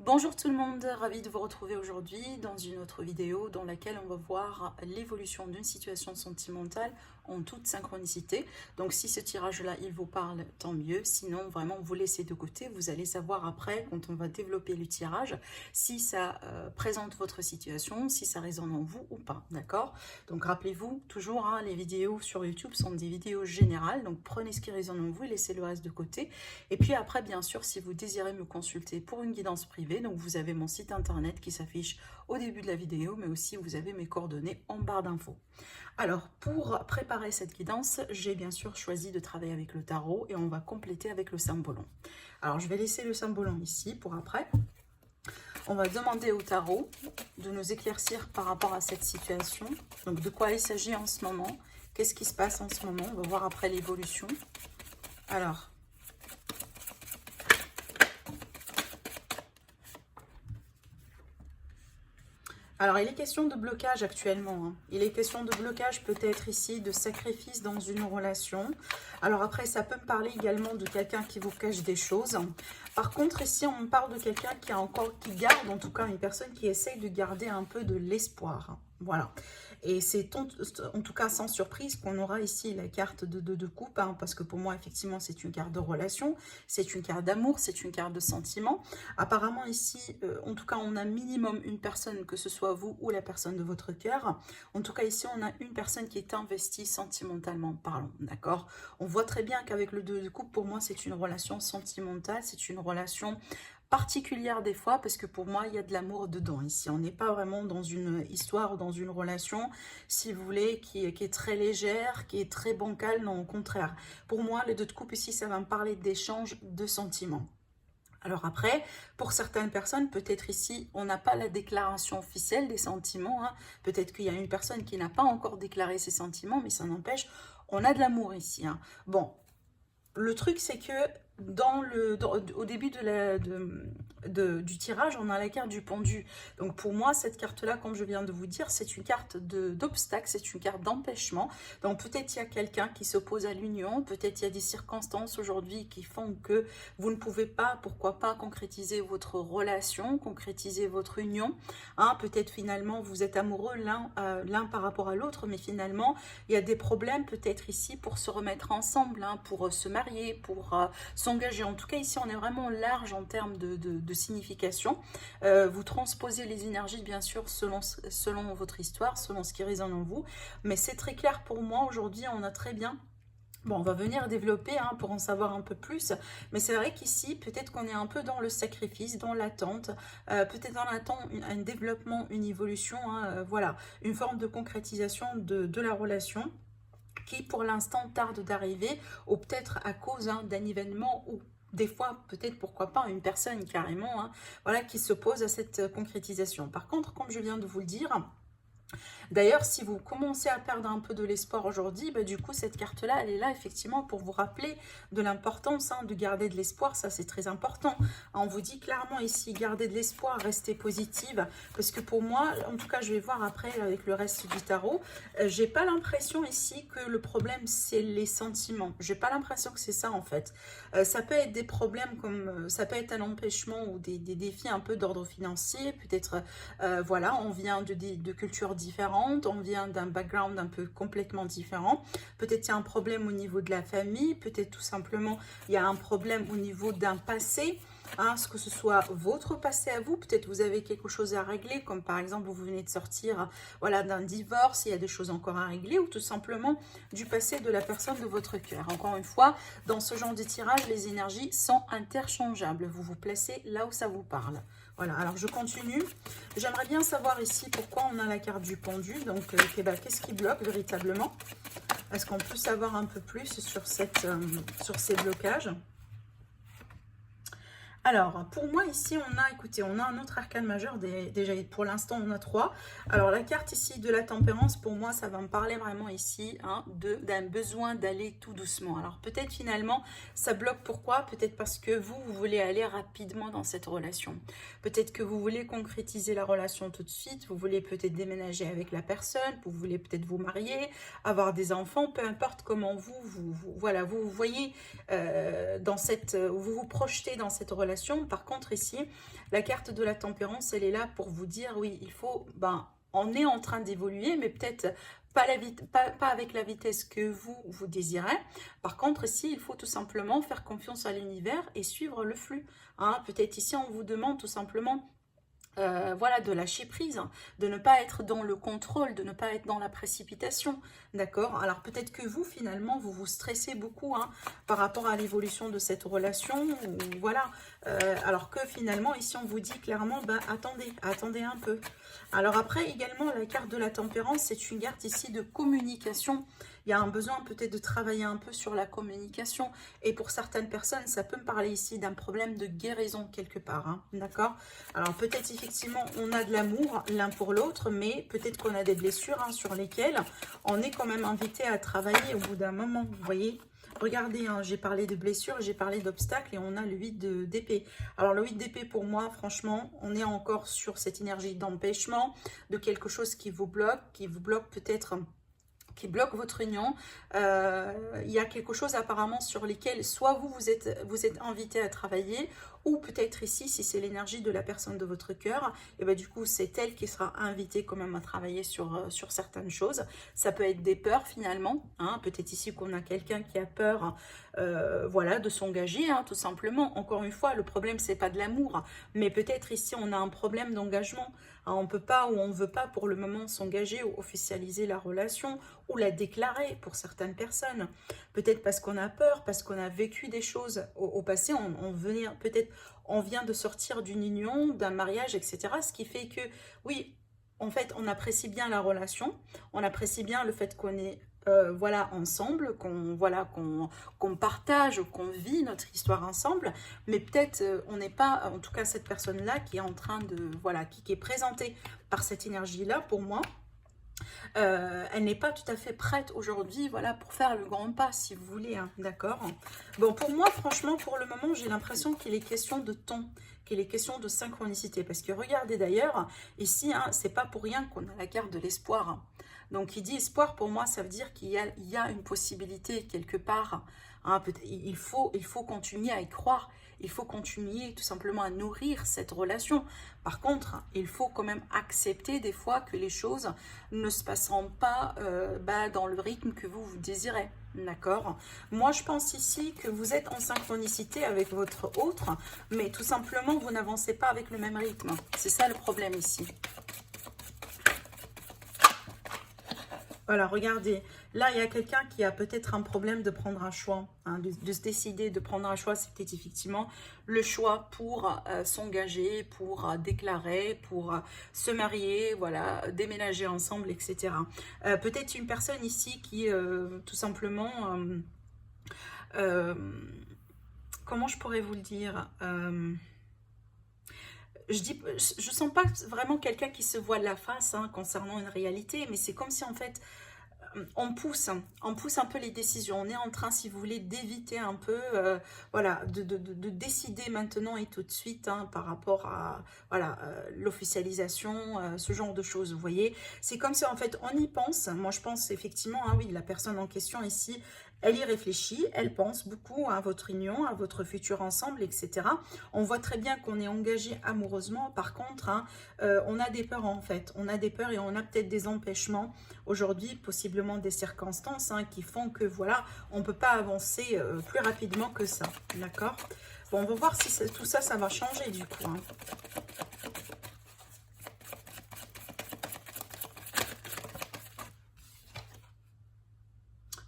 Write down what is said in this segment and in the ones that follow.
Bonjour tout le monde, ravi de vous retrouver aujourd'hui dans une autre vidéo dans laquelle on va voir l'évolution d'une situation sentimentale en toute synchronicité. Donc si ce tirage-là, il vous parle, tant mieux. Sinon, vraiment, vous laissez de côté. Vous allez savoir après, quand on va développer le tirage, si ça présente votre situation, si ça résonne en vous ou pas, d'accord? Donc rappelez-vous, toujours, hein, les vidéos sur YouTube sont des vidéos générales. Donc prenez ce qui résonne en vous et laissez le reste de côté. Et puis après, bien sûr, si vous désirez me consulter pour une guidance privée, donc vous avez mon site internet qui s'affiche au début de la vidéo, mais aussi vous avez mes coordonnées en barre d'infos. Alors, pour préparer cette guidance, j'ai bien sûr choisi de travailler avec le tarot et on va compléter avec le symbolon. Alors, je vais laisser le symbolon ici pour après. On va demander au tarot de nous éclaircir par rapport à cette situation. Donc, de quoi il s'agit en ce moment? Qu'est-ce qui se passe en ce moment? On va voir après l'évolution. Alors, il est question de blocage actuellement. Hein. Il est question de blocage peut-être ici, de sacrifice dans une relation. Alors après, ça peut me parler également de quelqu'un qui vous cache des choses. Par contre, ici, on me parle de quelqu'un qui garde, en tout cas, une personne qui essaye de garder un peu de l'espoir. Voilà. Et c'est en tout cas sans surprise qu'on aura ici la carte de coupe, hein, parce que pour moi, effectivement, c'est une carte de relation, c'est une carte d'amour, c'est une carte de sentiment. Apparemment, ici, en tout cas, on a minimum une personne, que ce soit vous ou la personne de votre cœur. En tout cas, ici, on a une personne qui est investie sentimentalement parlant, d'accord? On voit très bien qu'avec le 2 de coupe, pour moi, c'est une relation sentimentale, c'est une relation particulière des fois, parce que pour moi, il y a de l'amour dedans ici. On n'est pas vraiment dans une histoire ou dans une relation, si vous voulez, qui est très légère, qui est très bancale. Non, au contraire. Pour moi, le 2 de coupe ici, ça va me parler d'échange de sentiments. Alors après, pour certaines personnes, peut-être ici, on n'a pas la déclaration officielle des sentiments. Hein. Peut-être qu'il y a une personne qui n'a pas encore déclaré ses sentiments, mais ça n'empêche, on a de l'amour ici. Hein. Bon, le truc, c'est que au début du tirage, on a la carte du pendu. Donc pour moi, cette carte-là, comme je viens de vous dire, c'est une carte d'obstacle, c'est une carte d'empêchement. Donc peut-être il y a quelqu'un qui s'oppose à l'union, peut-être il y a des circonstances aujourd'hui qui font que vous ne pouvez pas, pourquoi pas, concrétiser votre relation, concrétiser votre union. Hein, peut-être finalement vous êtes amoureux l'un par rapport à l'autre, mais finalement il y a des problèmes peut-être ici pour se remettre ensemble, hein, pour se marier, pour s'engager. En tout cas, ici, on est vraiment large en termes de signification. Vous transposez les énergies, bien sûr, selon votre histoire, selon ce qui résonne en vous. Mais c'est très clair pour moi. Aujourd'hui, on a très bien... Bon, on va venir développer, hein, pour en savoir un peu plus, mais c'est vrai qu'ici, peut-être qu'on est un peu dans le sacrifice, dans l'attente, peut-être on attend un développement, une évolution, hein, voilà, une forme de concrétisation de la relation qui pour l'instant tarde d'arriver, ou peut-être à cause, hein, d'un événement ou des fois, peut-être, pourquoi pas, une personne carrément, hein, voilà, qui s'oppose à cette concrétisation. Par contre, comme je viens de vous le dire, d'ailleurs, si vous commencez à perdre un peu de l'espoir aujourd'hui, bah, du coup, cette carte-là, elle est là effectivement pour vous rappeler de l'importance, hein, de garder de l'espoir. Ça, c'est très important. On vous dit clairement ici, gardez de l'espoir, restez positive. Parce que pour moi, en tout cas, je vais voir après avec le reste du tarot, j'ai pas l'impression ici que le problème, c'est les sentiments. J'ai pas l'impression que c'est ça, en fait. Ça peut être des problèmes comme, ça peut être un empêchement ou des défis un peu d'ordre financier. Peut-être, voilà, on vient de cultures différentes, on vient d'un background un peu complètement différent. Peut-être il y a un problème au niveau de la famille, peut-être tout simplement il y a un problème au niveau d'un passé, hein, que ce soit votre passé à vous, peut-être vous avez quelque chose à régler, comme par exemple vous venez de sortir, voilà, d'un divorce, il y a des choses encore à régler, ou tout simplement du passé de la personne de votre cœur. Encore une fois, dans ce genre de tirage, les énergies sont interchangeables. Vous vous placez là où ça vous parle. Voilà, alors je continue. J'aimerais bien savoir ici pourquoi on a la carte du pendu. Donc, qu'est-ce qui bloque véritablement? Est-ce qu'on peut savoir un peu plus sur ces blocages? Alors, pour moi, ici, écoutez, on a un autre arcane majeur. Déjà, pour l'instant, on a 3. Alors, la carte ici de la tempérance, pour moi, ça va me parler vraiment ici, hein, d'un besoin d'aller tout doucement. Alors, peut-être finalement, ça bloque. Pourquoi? Peut-être parce que vous voulez aller rapidement dans cette relation. Peut-être que vous voulez concrétiser la relation tout de suite. Vous voulez peut-être déménager avec la personne. Vous voulez peut-être vous marier, avoir des enfants. Peu importe comment voilà, vous voyez vous vous projetez dans cette relation. relation. Par contre, ici, la carte de la tempérance, elle est là pour vous dire, oui, il faut, ben, on est en train d'évoluer, mais peut-être pas avec la vitesse que vous désirez. Par contre, ici, il faut tout simplement faire confiance à l'univers et suivre le flux. Hein. Peut-être ici, on vous demande tout simplement voilà, de lâcher prise, de ne pas être dans le contrôle, de ne pas être dans la précipitation, d'accord? Alors peut-être que vous, finalement, vous vous stressez beaucoup hein, par rapport à l'évolution de cette relation, ou, voilà, alors que finalement, ici, on vous dit clairement, ben, attendez un peu. Alors après, également, la carte de la tempérance, c'est une carte ici de communication. Il y a un besoin peut-être de travailler un peu sur la communication. Et pour certaines personnes, ça peut me parler ici d'un problème de guérison quelque part. Hein, d'accord? Alors peut-être effectivement, on a de l'amour l'un pour l'autre, mais peut-être qu'on a des blessures hein, sur lesquelles on est quand même invité à travailler au bout d'un moment. Vous voyez? Regardez, hein, j'ai parlé de blessures, j'ai parlé d'obstacles et on a le 8 d'épée. Alors le 8 d'épée pour moi, franchement, on est encore sur cette énergie d'empêchement, de quelque chose qui vous bloque peut-être, qui bloque votre union. Il y a quelque chose apparemment sur lesquels soit vous êtes invité à travailler, ou peut-être ici, si c'est l'énergie de la personne de votre cœur, et ben du coup, c'est elle qui sera invitée quand même à travailler sur certaines choses. Ça peut être des peurs finalement, hein. Peut-être ici qu'on a quelqu'un qui a peur voilà, de s'engager, hein, tout simplement. Encore une fois, le problème, c'est pas de l'amour, mais peut-être ici, on a un problème d'engagement. Hein, on peut pas ou on ne veut pas pour le moment s'engager ou officialiser la relation ou la déclarer pour certaines personnes. Peut-être parce qu'on a peur, parce qu'on a vécu des choses au passé, on vient de sortir d'une union, d'un mariage, etc. Ce qui fait que, oui, en fait, on apprécie bien la relation, on apprécie bien le fait qu'on est voilà, ensemble, qu'on partage, qu'on vit notre histoire ensemble, mais peut-être on n'est pas, en tout cas cette personne-là qui est en train de, voilà, qui est présentée par cette énergie-là, pour moi, elle n'est pas tout à fait prête aujourd'hui, voilà, pour faire le grand pas, si vous voulez, hein, d'accord? Bon, pour moi, franchement, pour le moment, j'ai l'impression qu'il est question de ton, qu'il est question de synchronicité, parce que regardez d'ailleurs, ici, hein, c'est pas pour rien qu'on a la carte de l'espoir, hein. Donc, il dit espoir, pour moi, ça veut dire qu'il y a une possibilité quelque part, hein, il faut continuer à y croire, il faut continuer tout simplement à nourrir cette relation. Par contre, il faut quand même accepter des fois que les choses ne se passeront pas dans le rythme que vous désirez. D'accord? Moi, je pense ici que vous êtes en synchronicité avec votre autre, mais tout simplement, vous n'avancez pas avec le même rythme. C'est ça le problème ici. Voilà, regardez, là, il y a quelqu'un qui a peut-être un problème de prendre un choix, hein, de se décider de prendre un choix. C'est peut-être effectivement le choix pour s'engager, pour déclarer, pour se marier, voilà, déménager ensemble, etc. Peut-être une personne ici qui, tout simplement, comment je pourrais vous le dire je sens pas vraiment quelqu'un qui se voile la face hein, concernant une réalité, mais c'est comme si en fait on pousse un peu les décisions. On est en train, si vous voulez, d'éviter un peu, voilà, de décider maintenant et tout de suite hein, par rapport à voilà l'officialisation, ce genre de choses. Vous voyez, c'est comme si en fait on y pense. Moi, je pense effectivement, hein, oui, la personne en question ici, elle y réfléchit, elle pense beaucoup à votre union, à votre futur ensemble, etc. On voit très bien qu'on est engagé amoureusement. Par contre, hein, on a des peurs en fait. On a des peurs et on a peut-être des empêchements aujourd'hui, possiblement des circonstances hein, qui font que voilà, on ne peut pas avancer plus rapidement que ça. D'accord? Bon, on va voir si tout ça, ça va changer du coup. Hein.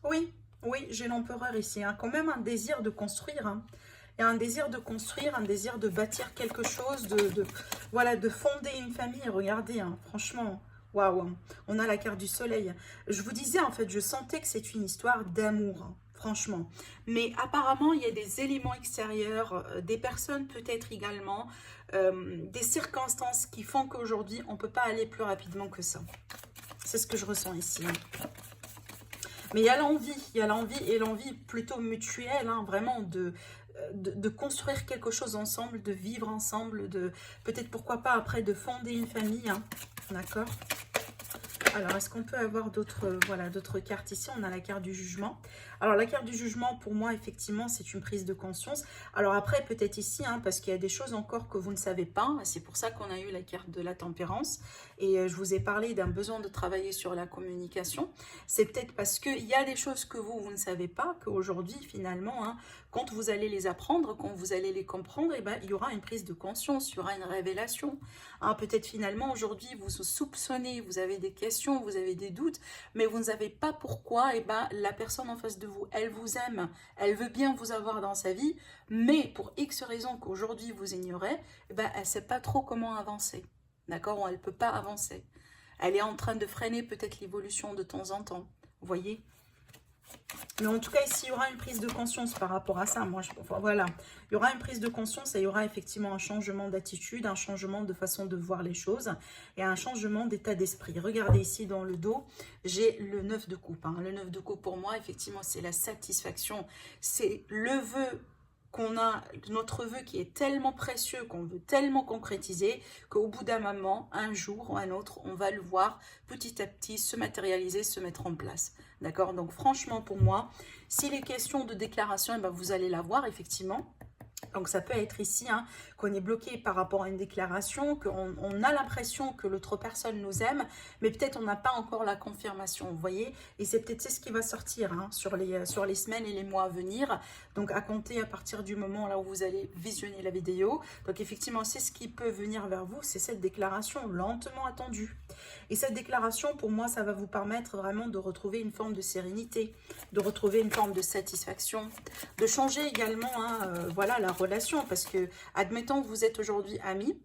Oui. Oui, j'ai l'empereur ici. Hein. Quand même un désir de construire. Hein. Il y a un désir de construire, un désir de bâtir quelque chose, voilà, de fonder une famille. Regardez, hein, franchement, waouh. On a la carte du soleil. Je vous disais, en fait, je sentais que c'est une histoire d'amour. Hein, franchement. Mais apparemment, il y a des éléments extérieurs, des personnes peut-être également, des circonstances qui font qu'aujourd'hui, on ne peut pas aller plus rapidement que ça. C'est ce que je ressens ici. Hein. Mais il y a l'envie et l'envie plutôt mutuelle, hein, vraiment de construire quelque chose ensemble, de vivre ensemble, de peut-être pourquoi pas après de fonder une famille, hein, d'accord? Alors, est-ce qu'on peut avoir d'autres voilà, d'autres cartes ici? On a la carte du jugement. Alors, la carte du jugement, pour moi, effectivement, c'est une prise de conscience. Alors après, peut-être ici, hein, parce qu'il y a des choses encore que vous ne savez pas. C'est pour ça qu'on a eu la carte de la tempérance. Et je vous ai parlé d'un besoin de travailler sur la communication. C'est peut-être parce qu'il y a des choses que vous ne savez pas, qu'aujourd'hui, finalement, hein, quand vous allez les apprendre, quand vous allez les comprendre, eh ben, il y aura une prise de conscience, il y aura une révélation. Hein, peut-être finalement, aujourd'hui, vous soupçonnez, vous avez des questions, vous avez des doutes, mais vous ne savez pas pourquoi. Eh ben, la personne en face de vous, elle vous aime, elle veut bien vous avoir dans sa vie, mais pour X raisons qu'aujourd'hui vous ignorez, eh ben, elle ne sait pas trop comment avancer. D'accord? Elle ne peut pas avancer. Elle est en train de freiner peut-être l'évolution de temps en temps. Vous voyez? Mais en tout cas, ici, il y aura une prise de conscience par rapport à ça. Voilà. Il y aura une prise de conscience et il y aura effectivement un changement d'attitude, un changement de façon de voir les choses et un changement d'état d'esprit. Regardez ici dans le dos, j'ai le 9 de coupe. Hein. Le 9 de coupe, pour moi, effectivement, c'est la satisfaction. C'est le vœu qu'on a, notre vœu qui est tellement précieux, qu'on veut tellement concrétiser, qu'au bout d'un moment, un jour ou un autre, on va le voir petit à petit se matérialiser, se mettre en place. D'accord? Donc franchement, pour moi, s'il est question de déclaration, eh ben, vous allez la voir, effectivement. Donc ça peut être ici hein, qu'on est bloqué par rapport à une déclaration, qu'on a l'impression que l'autre personne nous aime, mais peut-être on n'a pas encore la confirmation, vous voyez. Et c'est peut-être ce qui va sortir hein, sur les semaines et les mois à venir. Donc à compter à partir du moment là où vous allez visionner la vidéo. Donc effectivement, c'est ce qui peut venir vers vous, c'est cette déclaration lentement attendue. Et cette déclaration, pour moi, ça va vous permettre vraiment de retrouver une forme de sérénité, de retrouver une forme de satisfaction, de changer également hein, voilà, la relation. Parce que, admettons que vous êtes aujourd'hui amis,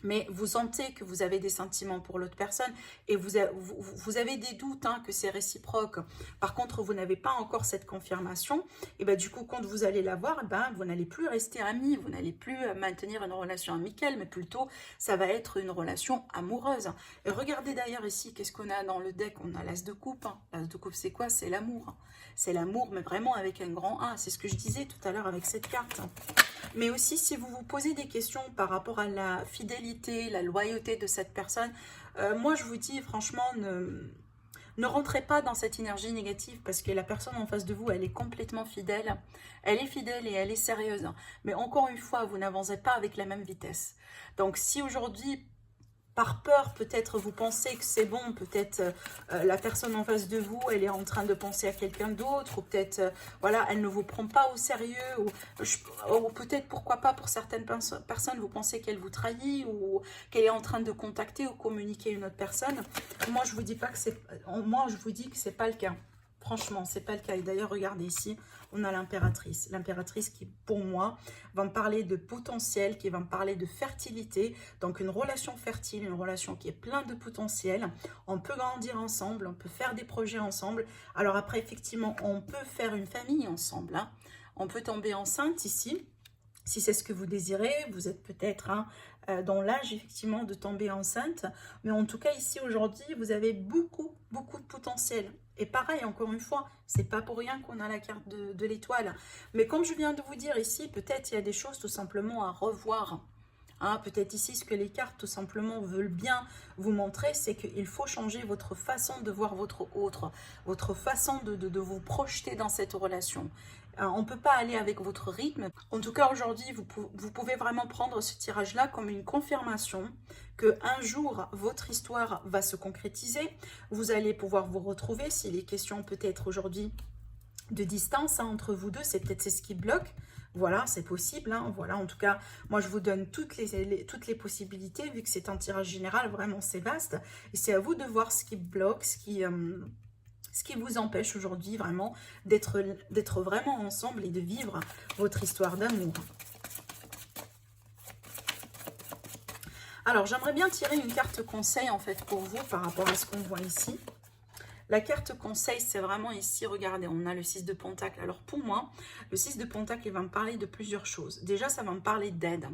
mais vous sentez que vous avez des sentiments pour l'autre personne et vous avez des doutes hein, que c'est réciproque. Par contre, vous n'avez pas encore cette confirmation. Et ben du coup, quand vous allez la voir, ben, vous n'allez plus rester amis, vous n'allez plus maintenir une relation amicale, mais plutôt, ça va être une relation amoureuse. Et regardez d'ailleurs ici, qu'est-ce qu'on a dans le deck? On a l'as de coupe. Hein. L'as de coupe, c'est quoi? C'est l'amour. C'est l'amour, mais vraiment avec un grand A. C'est ce que je disais tout à l'heure avec cette carte. Mais aussi, si vous vous posez des questions par rapport à la fidélité, la loyauté de cette personne, moi, je vous dis, franchement, ne rentrez pas dans cette énergie négative parce que la personne en face de vous, elle est complètement fidèle. Elle est fidèle et elle est sérieuse. Mais encore une fois, vous n'avancez pas avec la même vitesse. Donc, si aujourd'hui, par peur, peut-être vous pensez que c'est bon, peut-être la personne en face de vous, elle est en train de penser à quelqu'un d'autre, ou peut-être, voilà, elle ne vous prend pas au sérieux, ou peut-être, pourquoi pas, pour certaines personnes, vous pensez qu'elle vous trahit, ou qu'elle est en train de contacter ou communiquer une autre personne. Moi, je vous dis pas que moi, je vous dis que c'est pas le cas. Franchement, c'est pas le cas. Et d'ailleurs, regardez ici, on a l'impératrice. L'impératrice qui, pour moi, va me parler de potentiel, qui va me parler de fertilité. Donc, une relation fertile, une relation qui est pleine de potentiel. On peut grandir ensemble, on peut faire des projets ensemble. Alors après, effectivement, on peut faire une famille ensemble. Hein. On peut tomber enceinte ici. Si c'est ce que vous désirez, vous êtes peut-être hein, dans l'âge effectivement de tomber enceinte. Mais en tout cas, ici aujourd'hui, vous avez beaucoup de potentiel. Et pareil, encore une fois, c'est pas pour rien qu'on a la carte de l'étoile. Mais comme je viens de vous dire ici, peut-être il y a des choses tout simplement à revoir. Hein, peut-être ici, ce que les cartes tout simplement veulent bien vous montrer, c'est qu'il faut changer votre façon de voir votre autre, votre façon de vous projeter dans cette relation. On ne peut pas aller avec votre rythme. En tout cas, aujourd'hui, vous pouvez vraiment prendre ce tirage-là comme une confirmation qu'un jour, votre histoire va se concrétiser. Vous allez pouvoir vous retrouver. S'il est question peut-être aujourd'hui de distance hein, entre vous deux, c'est peut-être ce qui bloque. Voilà, c'est possible. Hein, voilà, en tout cas, moi, je vous donne toutes les possibilités, vu que c'est un tirage général, vraiment, c'est vaste. Et c'est à vous de voir ce qui bloque, ce qui vous empêche aujourd'hui vraiment d'être vraiment ensemble et de vivre votre histoire d'amour. Alors, j'aimerais bien tirer une carte conseil, en fait, pour vous, par rapport à ce qu'on voit ici. La carte conseil, c'est vraiment ici, regardez, on a le 6 de Pentacle. Alors, pour moi, le 6 de Pentacle, il va me parler de plusieurs choses. Déjà, ça va me parler d'aide.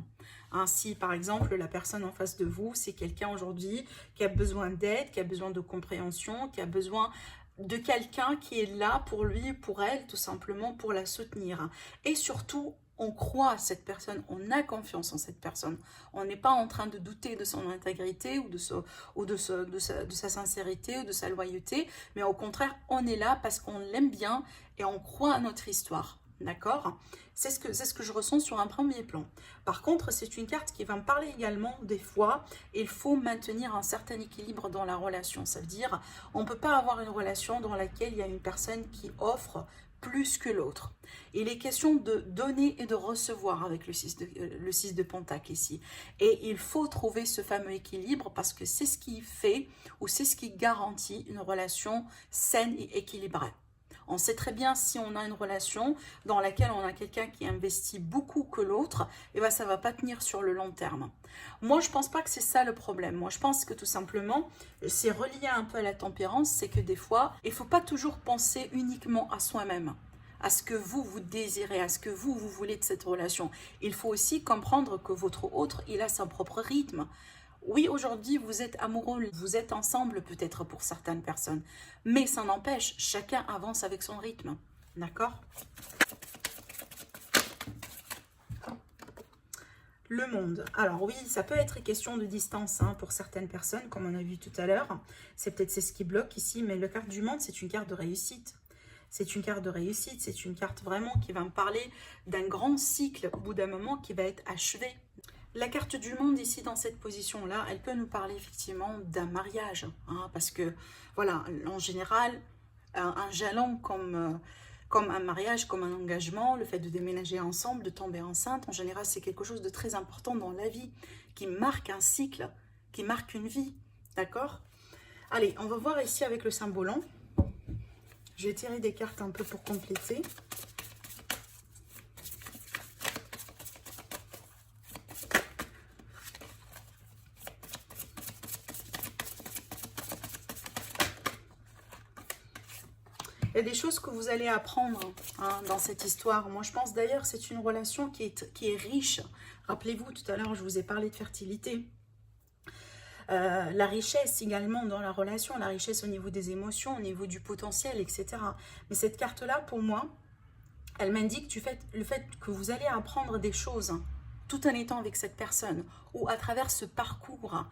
Hein, si, par exemple, la personne en face de vous, c'est quelqu'un aujourd'hui qui a besoin d'aide, qui a besoin de compréhension, qui a besoin de quelqu'un qui est là pour lui, pour elle, tout simplement, pour la soutenir. Et surtout, on croit à cette personne, on a confiance en cette personne. On n'est pas en train de douter de son intégrité ou de sa sincérité ou de sa loyauté, mais au contraire, on est là parce qu'on l'aime bien et on croit à notre histoire. D'accord? C'est ce que je ressens sur un premier plan. Par contre, c'est une carte qui va me parler également des fois, il faut maintenir un certain équilibre dans la relation. Ça veut dire, on ne peut pas avoir une relation dans laquelle il y a une personne qui offre plus que l'autre. Il est question de donner et de recevoir avec le 6 de Pentacle ici. Et il faut trouver ce fameux équilibre parce que c'est ce qui fait ou c'est ce qui garantit une relation saine et équilibrée. On sait très bien si on a une relation dans laquelle on a quelqu'un qui investit beaucoup que l'autre, et ben ça ne va pas tenir sur le long terme. Moi, je ne pense pas que c'est ça le problème. Moi, je pense que tout simplement, c'est relié un peu à la tempérance, c'est que des fois, il ne faut pas toujours penser uniquement à soi-même, à ce que vous désirez, à ce que vous voulez de cette relation. Il faut aussi comprendre que votre autre, il a son propre rythme. Oui, aujourd'hui, vous êtes amoureux, vous êtes ensemble peut-être pour certaines personnes, mais ça n'empêche, chacun avance avec son rythme, d'accord? Le monde. Alors oui, ça peut être question de distance hein, pour certaines personnes, comme on a vu tout à l'heure. C'est peut-être ce qui bloque ici, mais la carte du monde, c'est une carte de réussite. C'est une carte de réussite, c'est une carte vraiment qui va me parler d'un grand cycle, au bout d'un moment, qui va être achevé. La carte du monde ici dans cette position-là, elle peut nous parler effectivement d'un mariage. Hein, parce que, voilà, en général, un jalon comme un mariage, comme un engagement, le fait de déménager ensemble, de tomber enceinte, en général, c'est quelque chose de très important dans la vie, qui marque un cycle, qui marque une vie. D'accord? Allez, on va voir ici avec le symbole. Je vais tirer des cartes un peu pour compléter. Il y a des choses que vous allez apprendre hein, dans cette histoire. Moi, je pense d'ailleurs que c'est une relation qui est riche. Rappelez-vous, tout à l'heure, je vous ai parlé de fertilité. La richesse également dans la relation, la richesse au niveau des émotions, au niveau du potentiel, etc. Mais cette carte-là, pour moi, elle m'indique le fait que vous allez apprendre des choses hein, tout en étant avec cette personne ou à travers ce parcours hein,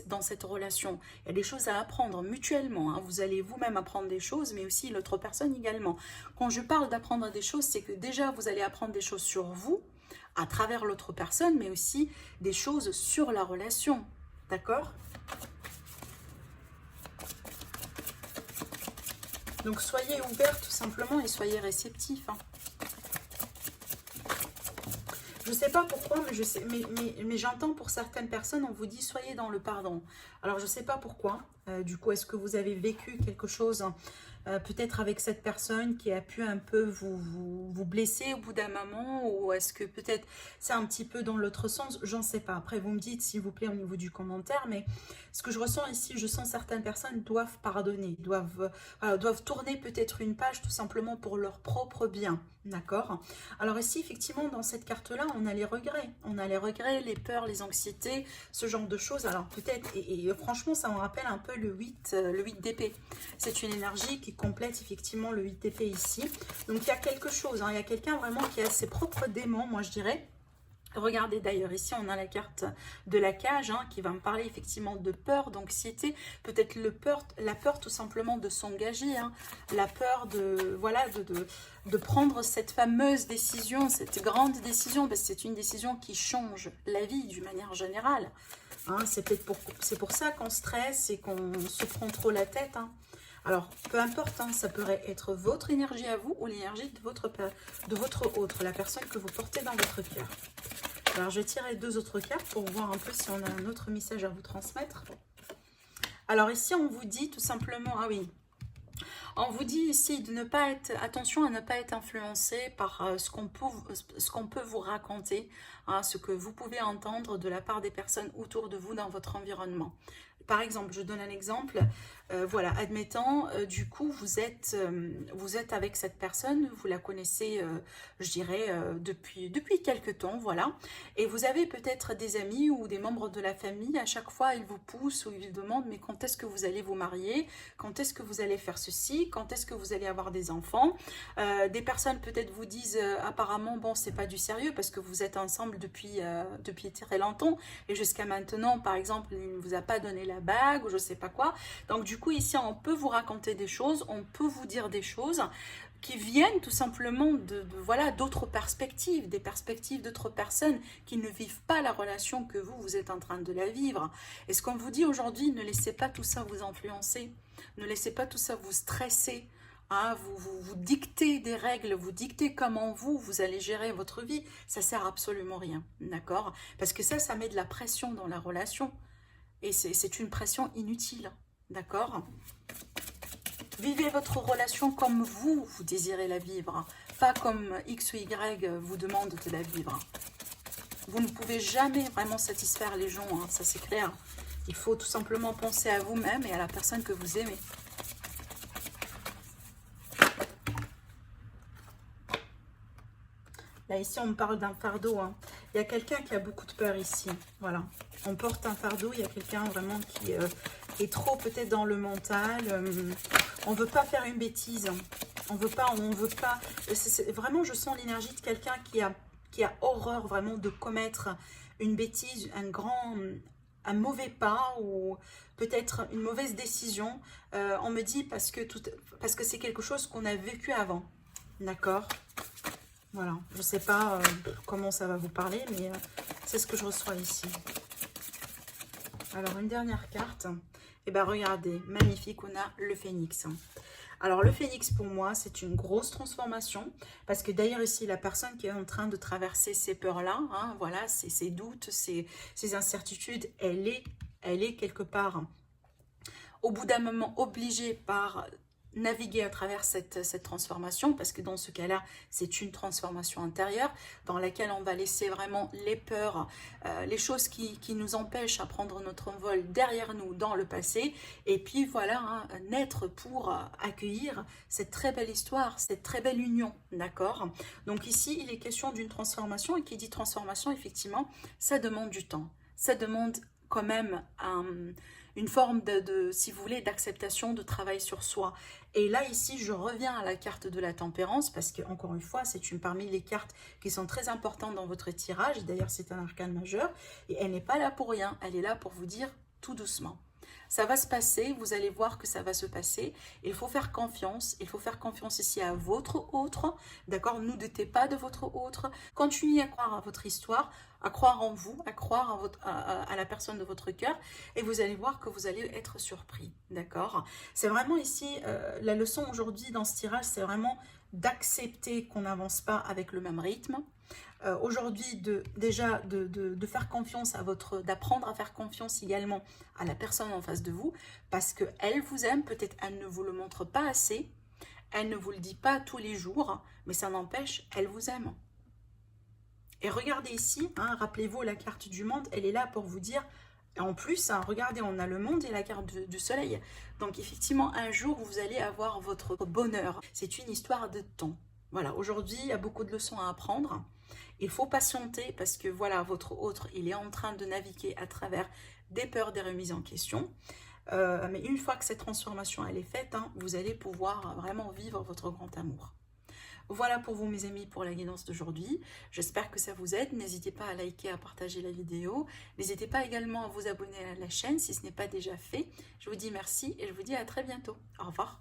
dans cette relation. Il y a des choses à apprendre mutuellement. Hein. Vous allez vous-même apprendre des choses, mais aussi l'autre personne également. Quand je parle d'apprendre des choses, c'est que déjà, vous allez apprendre des choses sur vous, à travers l'autre personne, mais aussi des choses sur la relation. D'accord? Donc, soyez ouverts tout simplement et soyez réceptifs. Hein. Je ne sais pas pourquoi, mais j'entends pour certaines personnes, on vous dit soyez dans le pardon. Alors, je ne sais pas pourquoi. Du coup, est-ce que vous avez vécu quelque chose peut-être avec cette personne qui a pu un peu vous blesser au bout d'un moment, ou est-ce que peut-être c'est un petit peu dans l'autre sens, j'en sais pas. Après, vous me dites s'il vous plaît au niveau du commentaire, mais ce que je ressens ici, je sens certaines personnes doivent pardonner, doivent tourner peut-être une page tout simplement pour leur propre bien, d'accord? Alors ici, effectivement, dans cette carte-là, on a les regrets, les peurs, les anxiétés, ce genre de choses. Alors peut-être, et franchement, ça me rappelle un peu le 8 d'épée. C'est une énergie qui complète effectivement le 8 d'épée ici. Donc il y a quelque chose, hein, il y a quelqu'un vraiment qui a ses propres démons, moi je dirais. Regardez d'ailleurs, ici on a la carte de la cage hein, qui va me parler effectivement de peur, d'anxiété, peut-être la peur tout simplement de s'engager, hein, la peur de prendre cette fameuse décision, cette grande décision, parce que c'est une décision qui change la vie d'une manière générale. Hein, c'est pour ça qu'on stresse et qu'on se prend trop la tête. Hein. Alors, peu importe, hein, ça pourrait être votre énergie à vous ou l'énergie de votre autre, la personne que vous portez dans votre cœur. Alors, je vais tirer deux autres cartes pour voir un peu si on a un autre message à vous transmettre. Alors, ici, on vous dit tout simplement, ah oui, on vous dit ici de ne pas être, attention à ne pas être influencé par ce qu'on peut vous raconter, hein, ce que vous pouvez entendre de la part des personnes autour de vous dans votre environnement. Par exemple, je donne un exemple, voilà, admettons, du coup, vous êtes avec cette personne, vous la connaissez, je dirais, depuis quelques temps, voilà, et vous avez peut-être des amis ou des membres de la famille, à chaque fois, ils vous poussent ou ils vous demandent, mais quand est-ce que vous allez vous marier, quand est-ce que vous allez faire ceci, quand est-ce que vous allez avoir des enfants. Des personnes peut-être vous disent, apparemment, bon, c'est pas du sérieux, parce que vous êtes ensemble depuis très longtemps, et jusqu'à maintenant, par exemple, il ne vous a pas donné la bague ou je sais pas quoi. Donc du coup ici on peut vous raconter des choses, on peut vous dire des choses qui viennent tout simplement voilà, d'autres perspectives, des perspectives d'autres personnes qui ne vivent pas la relation que vous êtes en train de la vivre. Et ce qu'on vous dit aujourd'hui, ne laissez pas tout ça vous influencer, ne laissez pas tout ça vous stresser. Ah, vous dictez des règles, vous dictez comment vous allez gérer votre vie, ça sert absolument rien, d'accord? Parce que ça met de la pression dans la relation. Et c'est une pression inutile, d'accord? Vivez votre relation comme vous désirez la vivre, pas comme X ou Y vous demande de la vivre. Vous ne pouvez jamais vraiment satisfaire les gens, hein, ça c'est clair. Il faut tout simplement penser à vous-même et à la personne que vous aimez. Là, ici, on me parle d'un fardeau. Hein. Il y a quelqu'un qui a beaucoup de peur ici. Voilà. On porte un fardeau. Il y a quelqu'un vraiment qui est trop peut-être dans le mental. On ne veut pas faire une bêtise. On veut pas. Vraiment, je sens l'énergie de quelqu'un qui a horreur vraiment de commettre une bêtise, un mauvais pas ou peut-être une mauvaise décision. On me dit parce que c'est quelque chose qu'on a vécu avant. D'accord ? Voilà, je ne sais pas comment ça va vous parler, mais c'est ce que je reçois ici. Alors, une dernière carte. Eh bien, regardez, magnifique, on a le phénix. Alors, le phénix, pour moi, c'est une grosse transformation. Parce que d'ailleurs, ici, la personne qui est en train de traverser ces peurs-là, hein, voilà, ces doutes, ces incertitudes, elle est quelque part, au bout d'un moment, obligée par naviguer à travers cette transformation, parce que dans ce cas-là, c'est une transformation intérieure dans laquelle on va laisser vraiment les peurs, les choses qui nous empêchent à prendre notre envol derrière nous dans le passé, et puis voilà, hein, naître pour accueillir cette très belle histoire, cette très belle union, d'accord? Donc ici, il est question d'une transformation, et qui dit transformation, effectivement, ça demande du temps, ça demande quand même une forme si vous voulez, d'acceptation, de travail sur soi. Et là, ici, je reviens à la carte de la tempérance, parce que encore une fois, c'est une parmi les cartes qui sont très importantes dans votre tirage. D'ailleurs, c'est un arcane majeur, et elle n'est pas là pour rien. Elle est là pour vous dire tout doucement. Ça va se passer, vous allez voir que ça va se passer. Il faut faire confiance ici à votre autre, d'accord? Ne doutez pas de votre autre. Continuez à croire à votre histoire, à croire en vous, à croire à la personne de votre cœur, et vous allez voir que vous allez être surpris, d'accord? C'est vraiment ici, la leçon aujourd'hui dans ce tirage, c'est vraiment d'accepter qu'on n'avance pas avec le même rythme. Aujourd'hui, déjà de faire confiance d'apprendre à faire confiance également à la personne en face de vous, parce qu'elle vous aime, peut-être elle ne vous le montre pas assez, elle ne vous le dit pas tous les jours, mais ça n'empêche, elle vous aime. Et regardez ici, hein, rappelez-vous la carte du monde, elle est là pour vous dire, en plus, hein, regardez, on a le monde et la carte du soleil. Donc effectivement, un jour, vous allez avoir votre bonheur. C'est une histoire de temps. Voilà, aujourd'hui, il y a beaucoup de leçons à apprendre. Il faut patienter parce que voilà, votre autre, il est en train de naviguer à travers des peurs, des remises en question. Mais une fois que cette transformation elle est faite, hein, vous allez pouvoir vraiment vivre votre grand amour. Voilà pour vous mes amis pour la guidance d'aujourd'hui. J'espère que ça vous aide. N'hésitez pas à liker, à partager la vidéo. N'hésitez pas également à vous abonner à la chaîne si ce n'est pas déjà fait. Je vous dis merci et je vous dis à très bientôt. Au revoir.